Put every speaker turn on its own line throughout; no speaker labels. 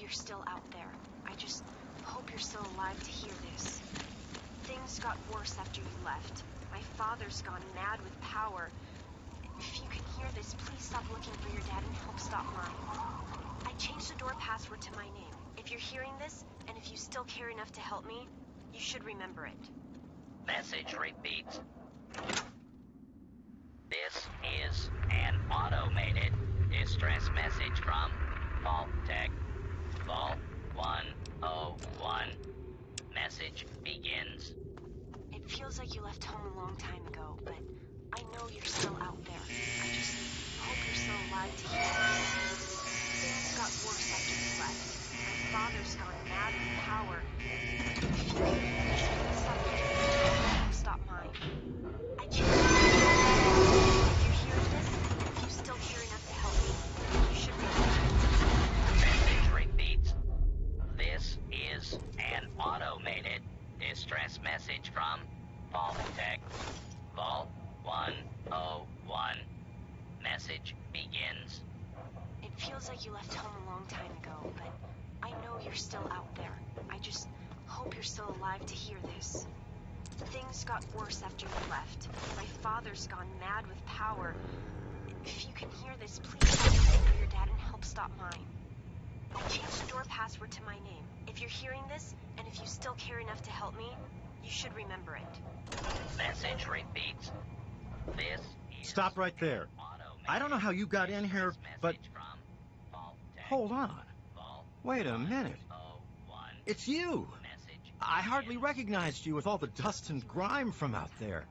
you're still out there. I just hope you're still alive to hear this. Things got worse after you left. My father's gone mad with power. If you can hear this, please stop looking for your dad and help stop mine. I changed the door password to my name. If you're hearing this, and if you still care enough to help me, you should remember it.
Message repeats. This is an automated distress message from Vault Tech. Vault 101. Message begins.
It feels like you left home a long time ago, but I know you're still out there. I just hope you're still alive to hear this. Things got worse after you left. My father's gone mad with power. If you can stop looking for your dad and stop mine. I changed if you're hearing this, and if you still care enough to help me, you should remember it.
Message repeats. This is an automated distress message from Vault Tech. Vault 101. Message begins.
It feels like you left home a long time ago, but I know you're still out there. I just hope you're still alive to hear this. Things got worse after you left. My father's gone mad with power. If you can hear this, please stop looking for your dad and help stop mine. I changed the door password to my name. If you're hearing this, and if you still care enough to help me, you should remember it.
Message repeats. This is
Stop right there. I don't know how you got in here, but... Hold on. Wait a minute. It's you. I hardly recognized you with all the dust and grime from out there.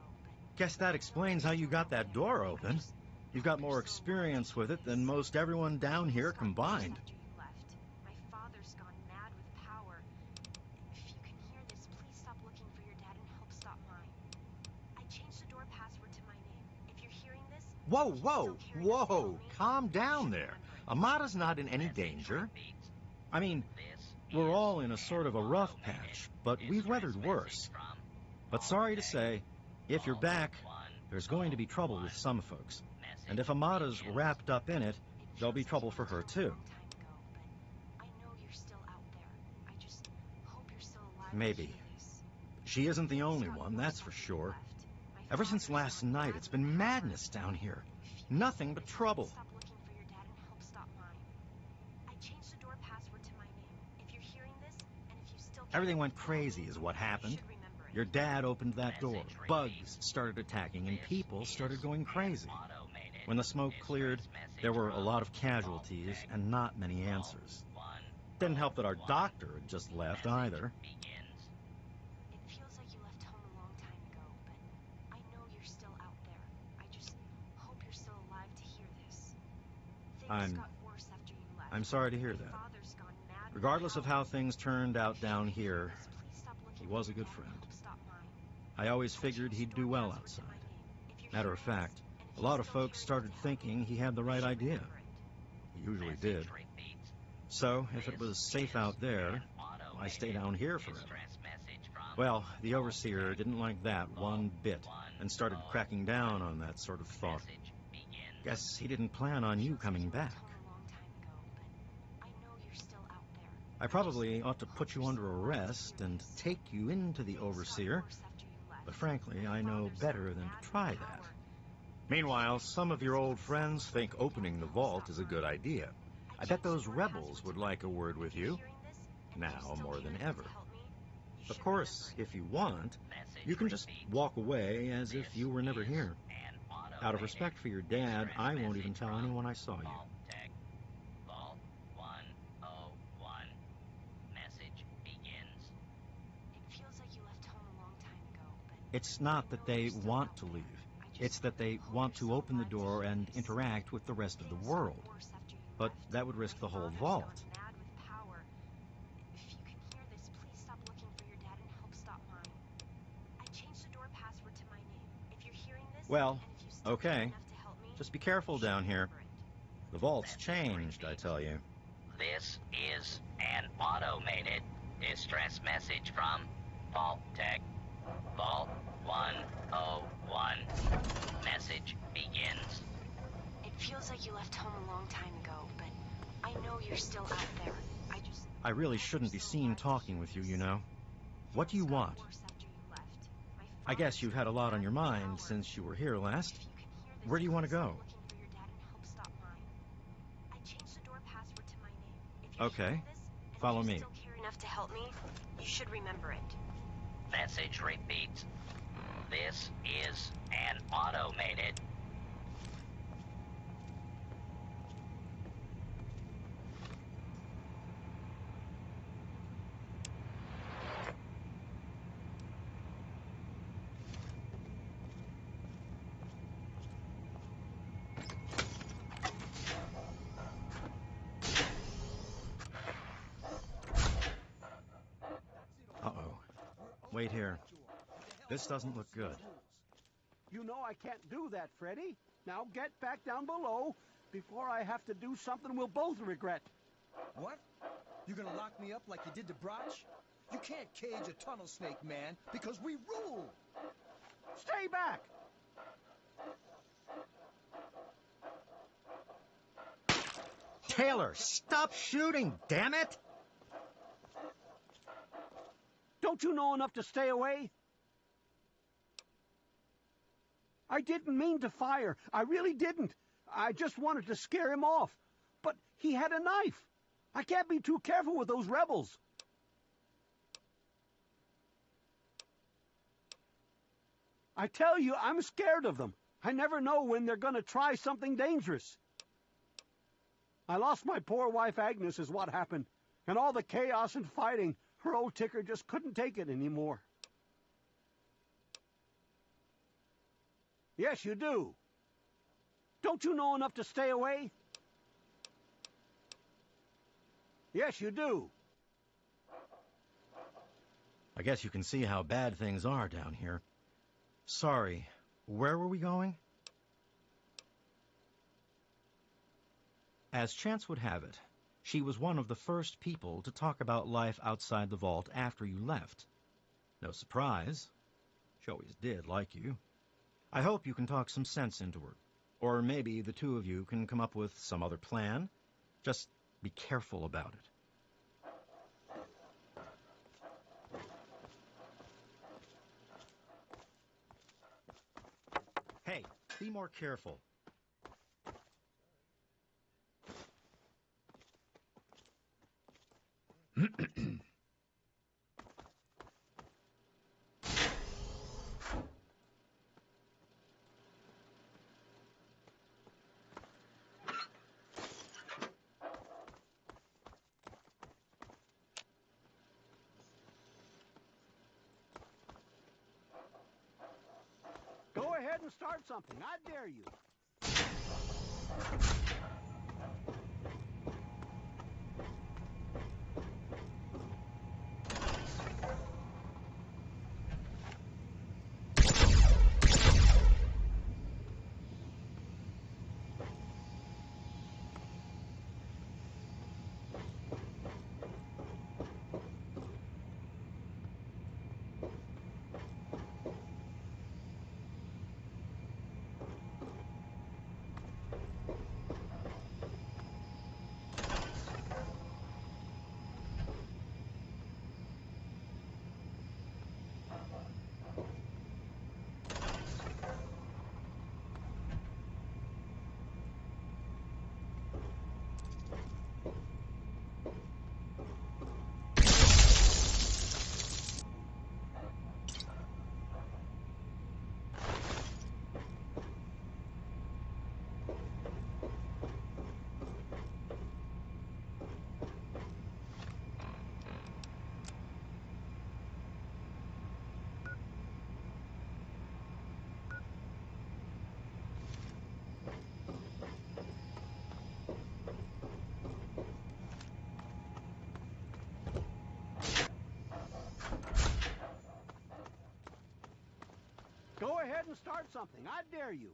Guess that explains how you got that door open. You've got more experience with it than most everyone down here combined.
My father's gone mad with power. If you can hear this, please stop looking for your dad and help stop mine. I changed the door password to my name. If you're hearing this...
Whoa, whoa, whoa. Calm down there. Amada's not in any danger. I mean, we're all in a sort of a rough patch, but we've weathered worse. But sorry to say, if you're back, there's going to be trouble with some folks. And if Amada's wrapped up in it, there'll be trouble for her too. Maybe. She isn't the only one, that's for sure. Ever since last night, it's been madness down here. Nothing but trouble. Everything went crazy is what happened. Your dad opened that door. Bugs started attacking and people started going crazy. When the smoke cleared, there were a lot of casualties and not many answers. Didn't help that our doctor had just left either.
It feels like you left home a long time ago, but I know you're still out there. I just hope you're still alive to hear this. Things got worse after you left.
I'm sorry to hear that. Regardless of how things turned out down here, he was a good friend. I always figured he'd do well outside. Matter of fact, a lot of folks started thinking he had the right idea. He usually did. So, if it was safe out there, why stay down here forever? Well, the Overseer didn't like that one bit and started cracking down on that sort of thought. Guess he didn't plan on you coming back. I probably ought to put you under arrest and take you into the Overseer, but frankly, I know better than to try that. Meanwhile, some of your old friends think opening the vault is a good idea. I bet those rebels would like a word with you, now more than ever. Of course, if you want, you can just walk away as if you were never here. Out of respect for your dad, I won't even tell anyone I saw you. It's not that they want to leave. It's that they want to open the door and interact with the rest of the world. But that would risk the whole vault. Well, okay. Just be careful down here. The vault's changed, I tell you.
This is an automated distress message from Vault Tech. Vault 101. Message begins.
It feels like you left home a long time ago, but I know you're still out there. I just
I really shouldn't be seen talking with you, you know. What do you want? I guess you've had a lot on your mind since you were here last. Where do you want to go? Okay, follow me.
If you still care enough to help me, you should remember it.
Message repeats. This is an automated.
Uh-oh. Wait here. This doesn't look good.
You know I can't do that, Freddy. Now get back down below before I have to do something we'll both regret.
What? You gonna lock me up like you did to Brotch? You can't cage a tunnel snake, man, because we rule!
Stay back!
Taylor, stop shooting, damn it!
Don't you know enough to stay away? I didn't mean to fire. I really didn't. I just wanted to scare him off. But he had a knife. I can't be too careful with those rebels. I tell you, I'm scared of them. I never know when they're going to try something dangerous. I lost my poor wife Agnes is what happened. And all the chaos and fighting, her old ticker just couldn't take it anymore. Yes, you do. Don't you know enough to stay away? Yes, you do.
I guess you can see how bad things are down here. Sorry, where were we going? As chance would have it, she was one of the first people to talk about life outside the vault after you left. No surprise. She always did like you. I hope you can talk some sense into her. Or maybe the two of you can come up with some other plan. Just be careful about it. Hey, be more careful.
Go ahead and start something. I dare you. Go ahead and start something. I dare you.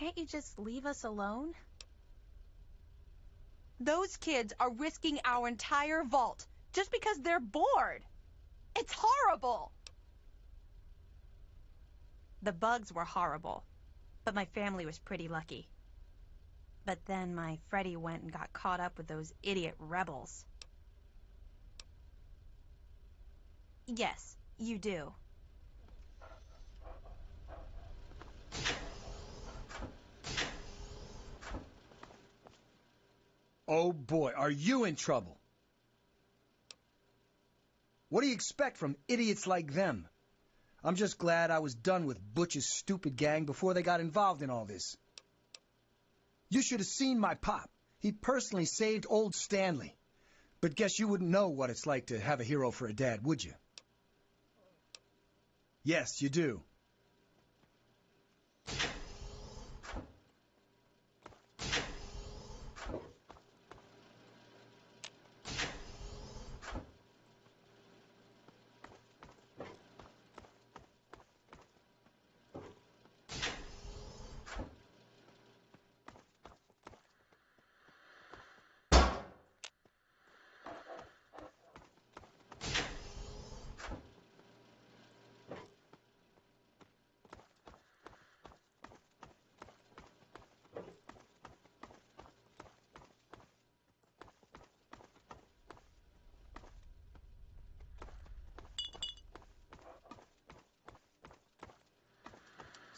Can't you just leave us alone?
Those kids are risking our entire vault just because they're bored. It's horrible.
The bugs were horrible, but my family was pretty lucky. But then my Freddy went and got caught up with those idiot rebels. Yes, you do.
Oh boy, are you in trouble? What do you expect from idiots like them? I'm just glad I was done with Butch's stupid gang before they got involved in all this. You should have seen my pop. He personally saved old Stanley. But guess you wouldn't know what it's like to have a hero for a dad, would you? Yes, you do.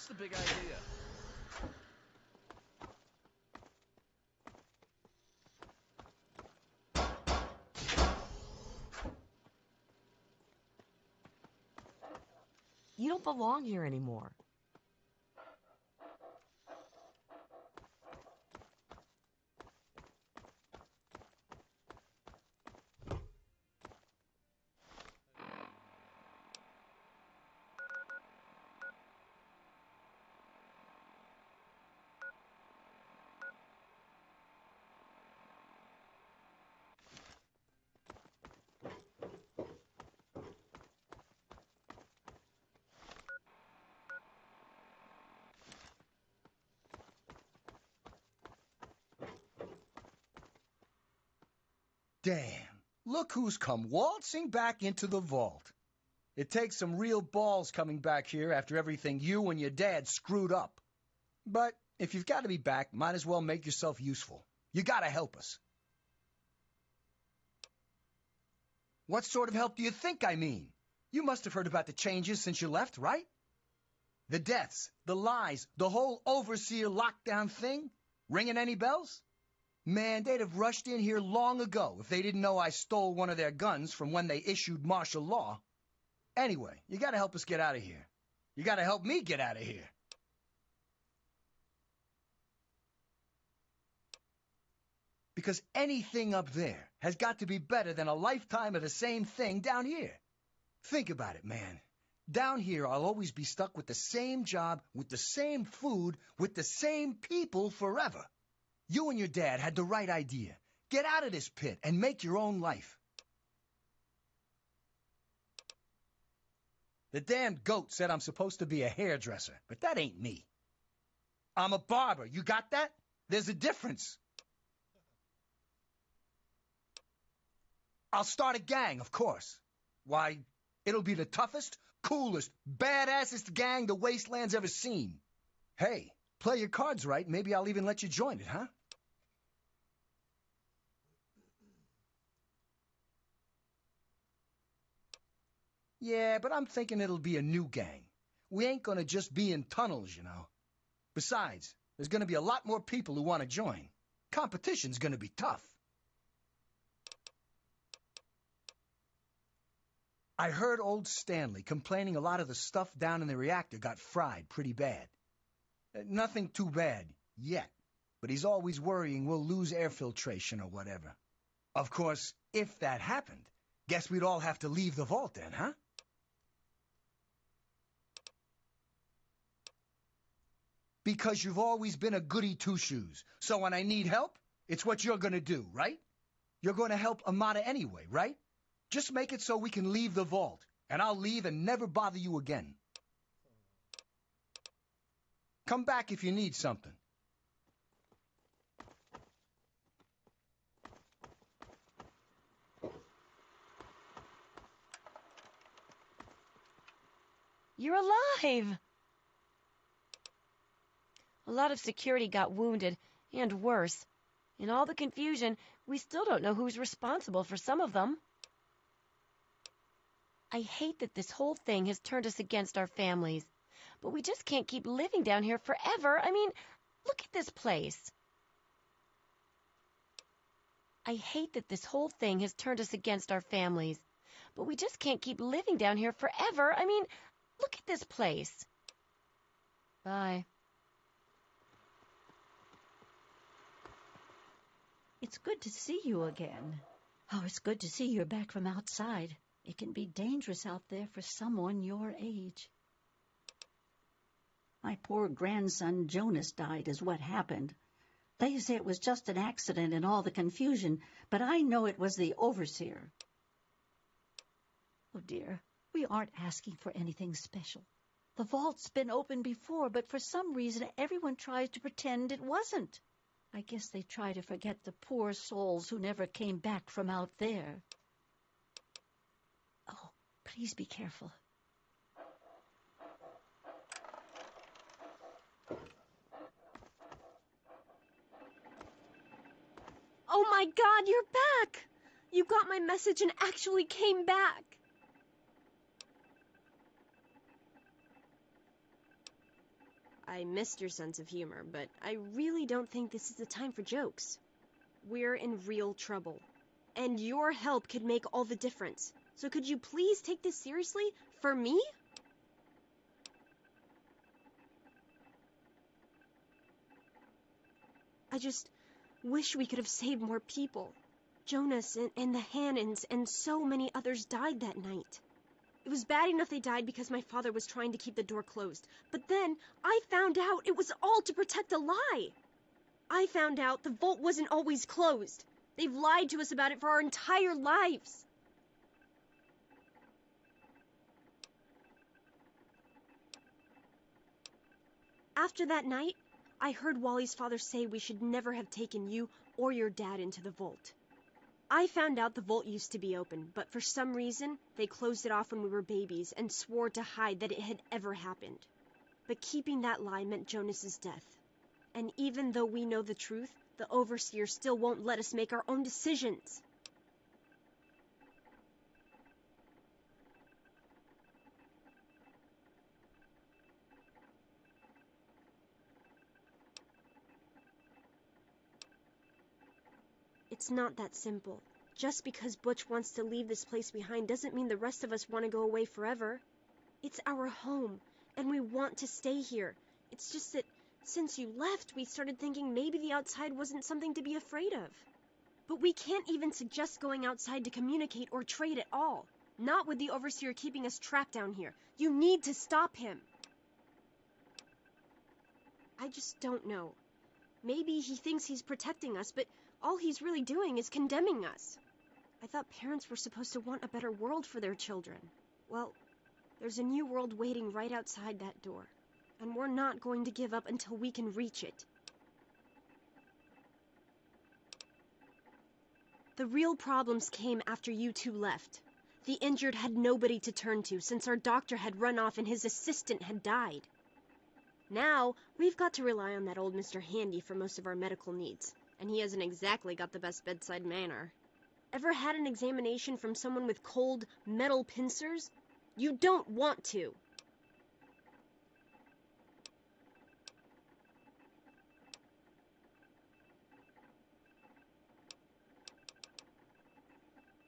What's the big idea?
You don't belong here anymore.
Damn, look who's come waltzing back into the vault. It takes some real balls coming back here after everything you and your dad screwed up. But if you've got to be back, might as well make yourself useful. You gotta help us. What sort of help do you think I mean? You must have heard about the changes since you left, right? The deaths, the lies, the whole overseer lockdown thing? Ringing any bells? Man, they'd have rushed in here long ago if they didn't know I stole one of their guns from when they issued martial law. Anyway, you gotta help us get out of here. You gotta help me get out of here. Because anything up there has got to be better than a lifetime of the same thing down here. Think about it, man. Down here, I'll always be stuck with the same job, with the same food, with the same people forever. You and your dad had the right idea. Get out of this pit and make your own life. The damned goat said I'm supposed to be a hairdresser, but that ain't me. I'm a barber. You got that? There's a difference. I'll start a gang, of course. Why, it'll be the toughest, coolest, badassest gang the Wasteland's ever seen. Hey, play your cards right, maybe I'll even let you join it, huh? Yeah, but I'm thinking it'll be a new gang. We ain't gonna just be in tunnels, you know. Besides, there's gonna be a lot more people who want to join. Competition's gonna be tough. I heard old Stanley complaining a lot of the stuff down in the reactor got fried pretty bad. Nothing too bad, yet. But he's always worrying we'll lose air filtration or whatever. Of course, if that happened, guess we'd all have to leave the vault then, huh? Because you've always been a goody two-shoes. So when I need help, it's what you're gonna do, right? You're gonna help Amata anyway, right? Just make it so we can leave the vault, and I'll leave and never bother you again. Come back if you need something.
You're alive! A lot of security got wounded, and worse. In all the confusion, we still don't know who's responsible for some of them. I hate that this whole thing has turned us against our families. But we just can't keep living down here forever. I mean, look at this place. I hate that this whole thing has turned us against our families. But we just can't keep living down here forever. I mean, look at this place. Bye.
It's good to see you again. Oh, it's good to see you're back from outside. It can be dangerous out there for someone your age. My poor grandson Jonas died is what happened. They say it was just an accident in all the confusion, but I know it was the overseer. Oh, dear, we aren't asking for anything special. The vault's been open before, but for some reason everyone tries to pretend it wasn't. I guess they try to forget the poor souls who never came back from out there. Oh, please be careful.
Oh my God, you're back! You got my message and actually came back! I missed your sense of humor, but I really don't think this is the time for jokes. We're in real trouble, and your help could make all the difference. So could you please take this seriously? For me? I just wish we could have saved more people. Jonas and the Hannons and so many others died that night. It was bad enough they died because my father was trying to keep the door closed. But then I found out it was all to protect a lie. I found out the vault wasn't always closed. They've lied to us about it for our entire lives. After that night, I heard Wally's father say we should never have taken you or your dad into the vault. I found out the vault used to be open, but for some reason, they closed it off when we were babies and swore to hide that it had ever happened. But keeping that lie meant Jonas's death. And even though we know the truth, the overseer still won't let us make our own decisions. It's not that simple. Just because Butch wants to leave this place behind doesn't mean the rest of us want to go away forever. It's our home, and we want to stay here. It's just that since you left, we started thinking maybe the outside wasn't something to be afraid of. But we can't even suggest going outside to communicate or trade at all. Not with the overseer keeping us trapped down here. You need to stop him. I just don't know. Maybe he thinks he's protecting us, but all he's really doing is condemning us. I thought parents were supposed to want a better world for their children. Well, there's a new world waiting right outside that door, and we're not going to give up until we can reach it. The real problems came after you two left. The injured had nobody to turn to since our doctor had run off and his assistant had died. Now, we've got to rely on that old Mr. Handy for most of our medical needs, and he hasn't exactly got the best bedside manner. Ever had an examination from someone with cold, metal pincers? You don't want to.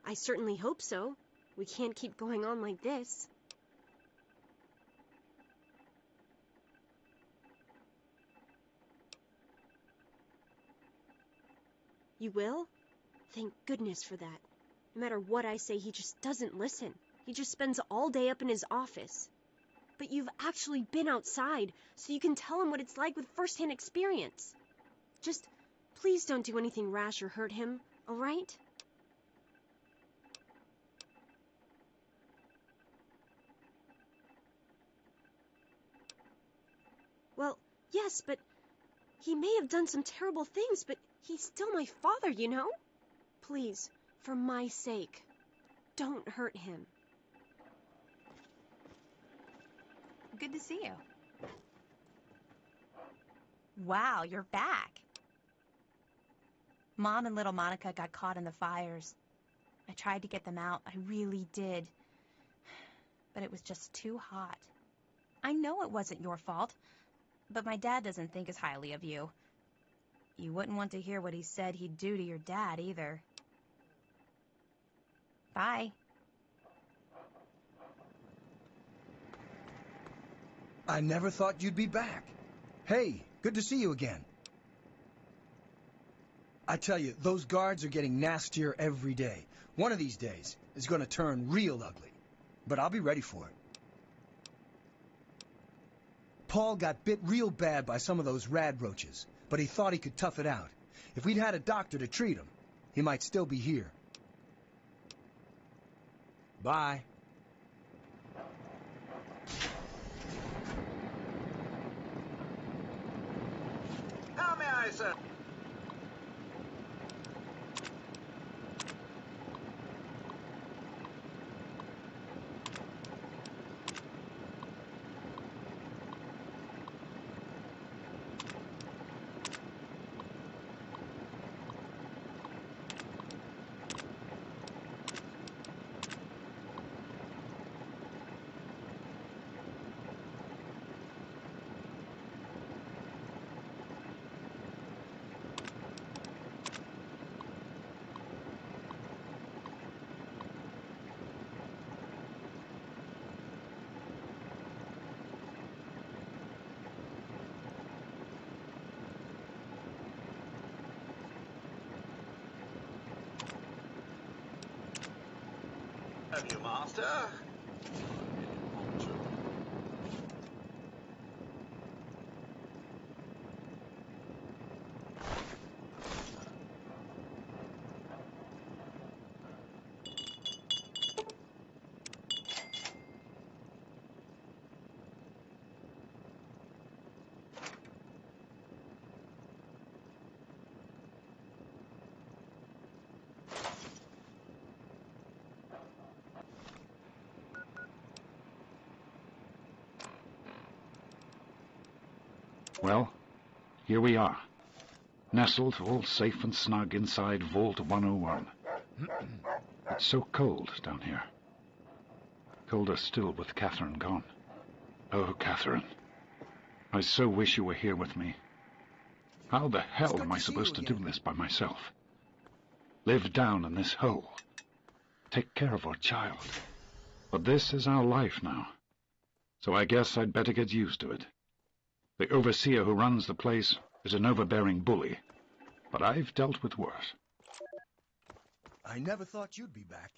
I certainly hope so. We can't keep going on like this. You will? Thank goodness for that. No matter what I say, he just doesn't listen. He just spends all day up in his office. But you've actually been outside, so you can tell him what it's like with first-hand experience. Just please don't do anything rash or hurt him, all right? Well, yes, but he may have done some terrible things, but he's still my father, you know? Please, for my sake, don't hurt him.
Good to see you. Wow, you're back. Mom and little Monica got caught in the fires. I tried to get them out. I really did. But it was just too hot. I know it wasn't your fault, but my dad doesn't think as highly of you. You wouldn't want to hear what he said he'd do to your dad, either. Bye.
I never thought you'd be back. Hey, good to see you again. I tell you, those guards are getting nastier every day. One of these days is going to turn real ugly. But I'll be ready for it. Paul got bit real bad by some of those rad roaches, but he thought he could tough it out. If we'd had a doctor to treat him, he might still be here. Bye.
How may I, sir? Have you, master?
Well, here we are, nestled all safe and snug inside Vault 101. It's so cold down here. Colder still with Catherine gone. Oh, Catherine, I so wish you were here with me. How the hell am I supposed to do this by myself? Live down in this hole. Take care of our child. But this is our life now. So I guess I'd better get used to it. The overseer who runs the place is an overbearing bully, but I've dealt with worse.
I never thought you'd be back.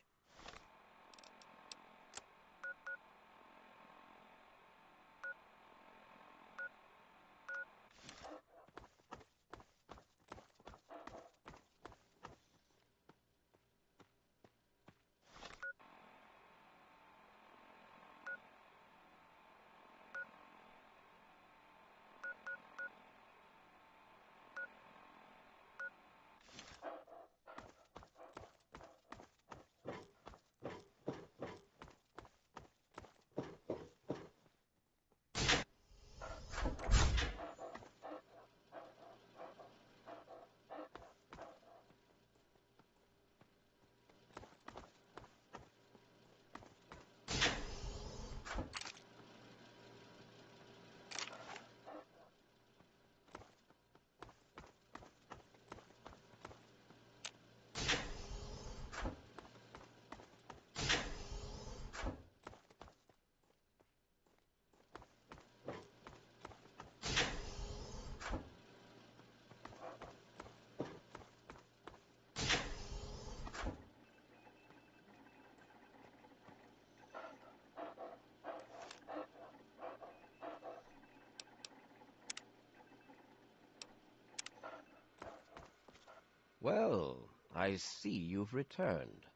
Well, I see you've returned.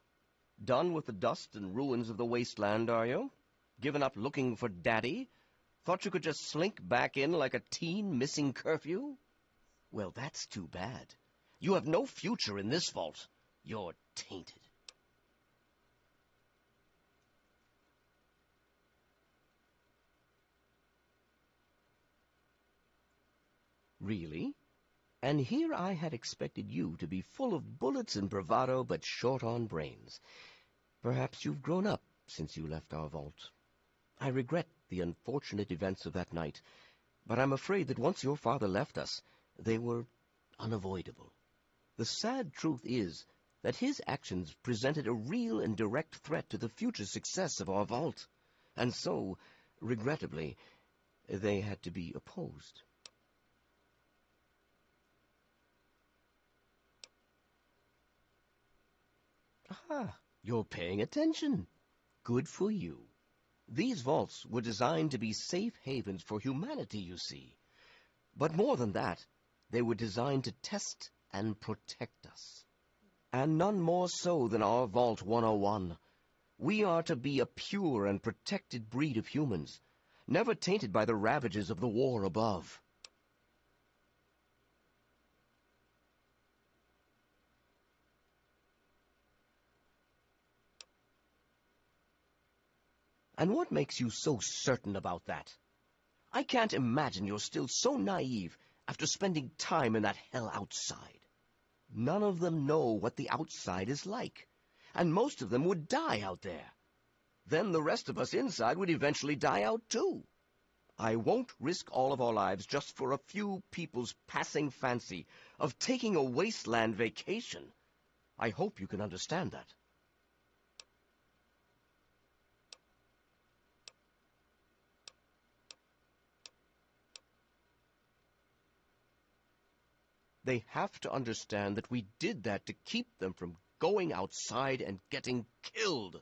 Done with the dust and ruins of the wasteland, are you? Given up looking for Daddy? Thought you could just slink back in like a teen missing curfew? Well, that's too bad. You have no future in this vault. You're tainted. Really? And here I had expected you to be full of bullets and bravado, but short on brains. Perhaps you've grown up since you left our vault. I regret the unfortunate events of that night, but I'm afraid that once your father left us, they were unavoidable. The sad truth is that his actions presented a real and direct threat to the future success of our vault, and so, regrettably, they had to be opposed. Aha, you're paying attention. Good for you. These vaults were designed to be safe havens for humanity, you see. But more than that, they were designed to test and protect us. And none more so than our Vault 101. We are to be a pure and protected breed of humans, never tainted by the ravages of the war above. And what makes you so certain about that? I can't imagine you're still so naive after spending time in that hell outside. None of them know what the outside is like, and most of them would die out there. Then the rest of us inside would eventually die out too. I won't risk all of our lives just for a few people's passing fancy of taking a wasteland vacation. I hope you can understand that. They have to understand that we did that to keep them from going outside and getting killed.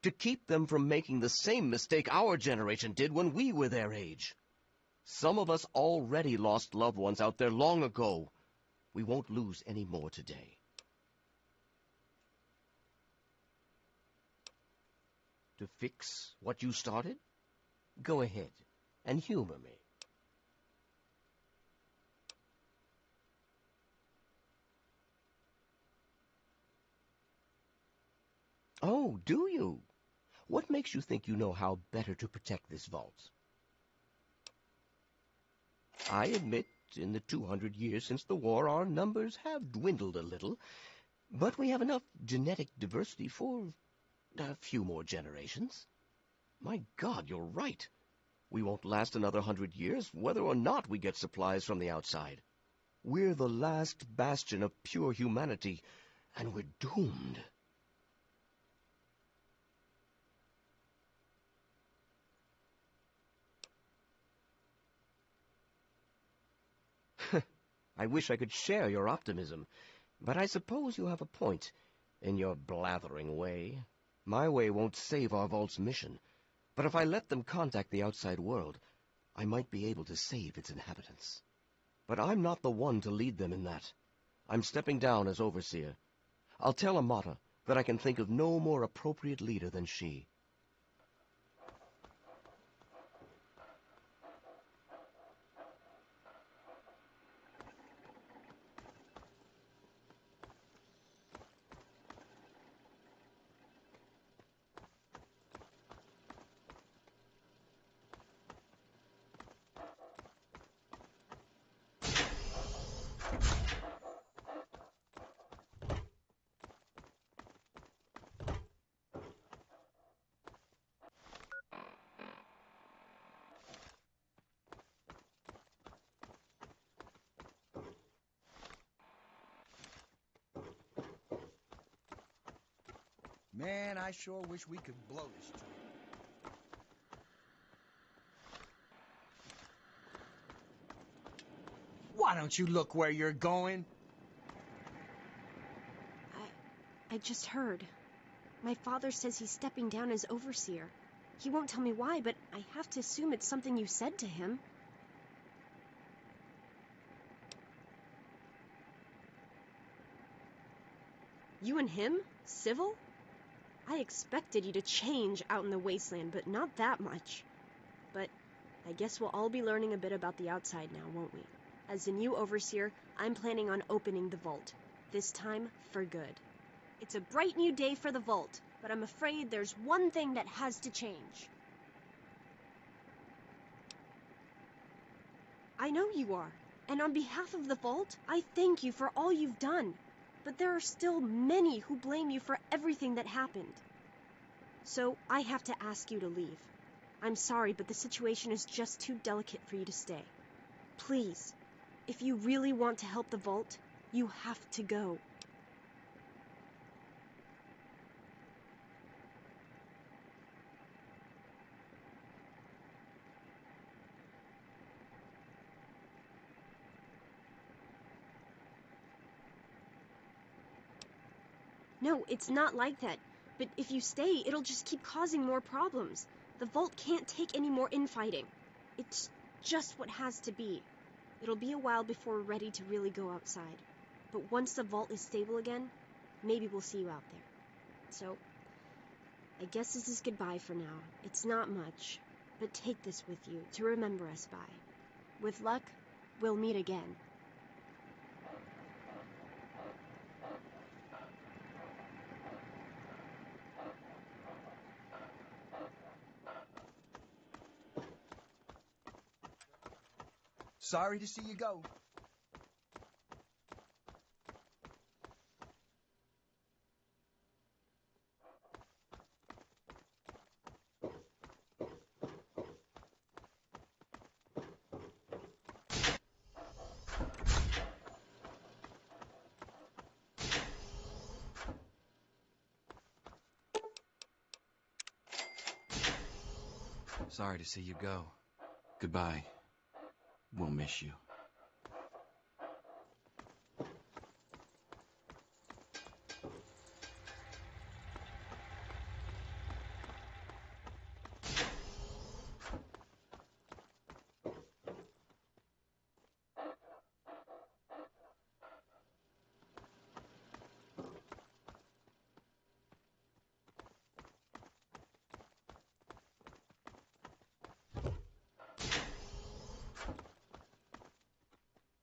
To keep them from making the same mistake our generation did when we were their age. Some of us already lost loved ones out there long ago. We won't lose any more today. To fix what you started? Go ahead and humor me. Oh, do you? What makes you think you know how better to protect this vault? I admit, in the 200 years since the war, our numbers have dwindled a little, but we have enough genetic diversity for a few more generations. My God, you're right. We won't last another 100 years, whether or not we get supplies from the outside. We're the last bastion of pure humanity, and we're doomed. I wish I could share your optimism, but I suppose you have a point in your blathering way. My way won't save our vault's mission, but if I let them contact the outside world, I might be able to save its inhabitants. But I'm not the one to lead them in that. I'm stepping down as overseer. I'll tell Amata that I can think of no more appropriate leader than she.
Man, I sure wish we could blow this joint. Why don't you look where you're going?
I just heard. My father says he's stepping down as overseer. He won't tell me why, but I have to assume it's something you said to him. You and him? Civil? I expected you to change out in the wasteland, but not that much. But I guess we'll all be learning a bit about the outside now, won't we? As the new overseer, I'm planning on opening the vault. This time, for good. It's a bright new day for the vault, but I'm afraid there's one thing that has to change. I know you are. And on behalf of the Vault, I thank you for all you've done. But there are still many who blame you for everything that happened. So I have to ask you to leave. I'm sorry, but the situation is just too delicate for you to stay. Please, if you really want to help the Vault, you have to go. No, it's not like that. But if you stay, it'll just keep causing more problems. The Vault can't take any more infighting. It's just what has to be. It'll be a while before we're ready to really go outside. But once the Vault is stable again, maybe we'll see you out there. So, I guess this is goodbye for now. It's not much, but take this with you to remember us by. With luck, we'll meet again.
Sorry to see you go.
Sorry to see you go. Goodbye. We'll miss you.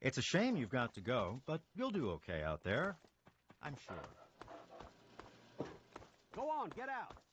It's a shame you've got to go, but you'll do okay out there. I'm sure.
Go on, get out.